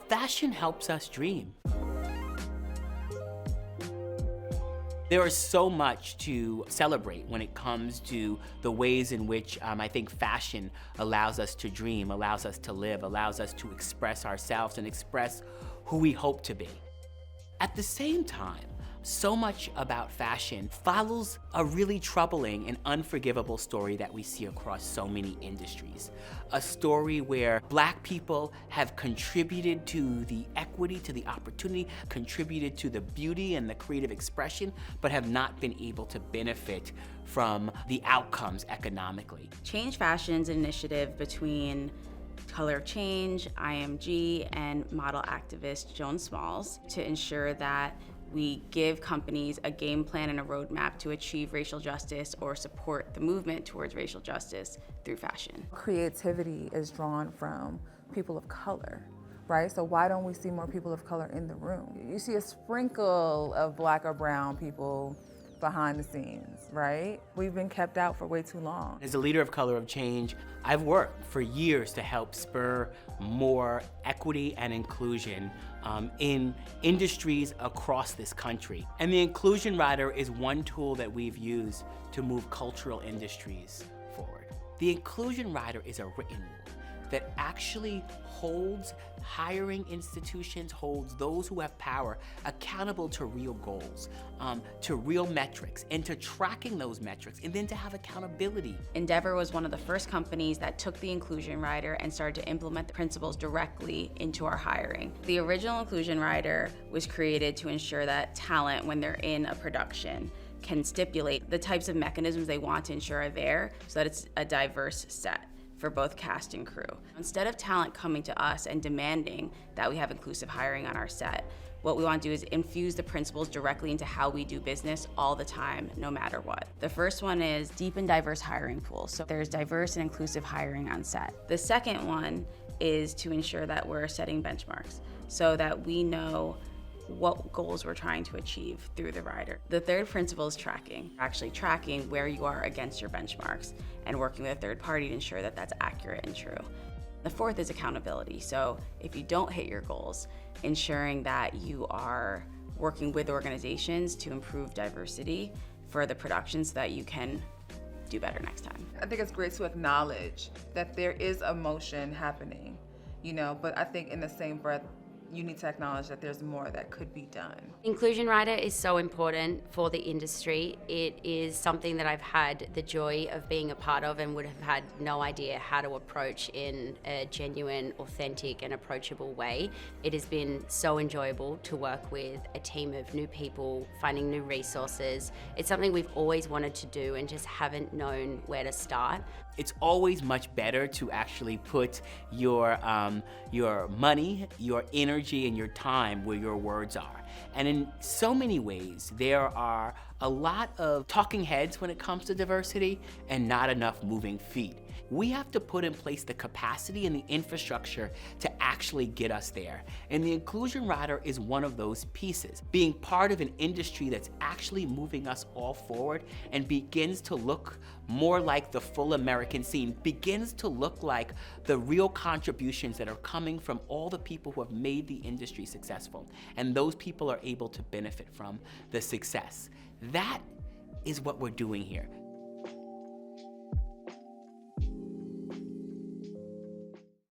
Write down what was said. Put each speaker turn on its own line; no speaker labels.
Fashion helps us dream. There is so much to celebrate when it comes to the ways in which I think fashion allows us to dream, allows us to live, allows us to express ourselves and express who we hope to be. At the same time, so much about fashion follows a really troubling and unforgivable story that we see across so many industries. A story where Black people have contributed to the equity, to the opportunity, contributed to the beauty and the creative expression, but have not been able to benefit from the outcomes economically.
Change Fashion's initiative between Color of Change, IMG, and model activist Joan Smalls to ensure that we give companies a game plan and a roadmap to achieve racial justice or support the movement towards racial justice through fashion.
Creativity is drawn from people of color, right? So why don't we see more people of color in the room? You see a sprinkle of Black or brown people behind the scenes, right? We've been kept out for way too long.
As a leader of Color of Change, I've worked for years to help spur more equity and inclusion in industries across this country. And the Inclusion Rider is one tool that we've used to move cultural industries forward. The Inclusion Rider is a written rule that actually holds hiring institutions, holds those who have power accountable to real goals, to real metrics, and to tracking those metrics, and then to have accountability.
Endeavor was one of the first companies that took the Inclusion Rider and started to implement the principles directly into our hiring. The original Inclusion Rider was created to ensure that talent, when they're in a production, can stipulate the types of mechanisms they want to ensure are there so that it's a diverse set for both cast and crew. Instead of talent coming to us and demanding that we have inclusive hiring on our set, what we want to do is infuse the principles directly into how we do business all the time, no matter what. The first one is deep and diverse hiring pools. So there's diverse and inclusive hiring on set. The second one is to ensure that we're setting benchmarks so that we know what goals we're trying to achieve through the rider. The third principle is tracking, actually tracking where you are against your benchmarks and working with a third party to ensure that that's accurate and true. The fourth is accountability. So if you don't hit your goals, ensuring that you are working with organizations to improve diversity for the production so that you can do better next time.
I think it's great to acknowledge that there is a motion happening, but I think in the same breath, you need to acknowledge that there's more that could be done.
Inclusion Rider is so important for the industry. It is something that I've had the joy of being a part of and would have had no idea how to approach in a genuine, authentic, and approachable way. It has been so enjoyable to work with a team of new people, finding new resources. It's something we've always wanted to do and just haven't known where to start.
It's always much better to actually put your money, your energy, and your time where your words are. And in so many ways, there are a lot of talking heads when it comes to diversity and not enough moving feet. We have to put in place the capacity and the infrastructure to actually get us there. And the Inclusion Rider is one of those pieces. Being part of an industry that's actually moving us all forward and begins to look more like the full American scene, begins to look like the real contributions that are coming from all the people who have made the industry successful. And those people are able to benefit from the success. That is what we're doing here.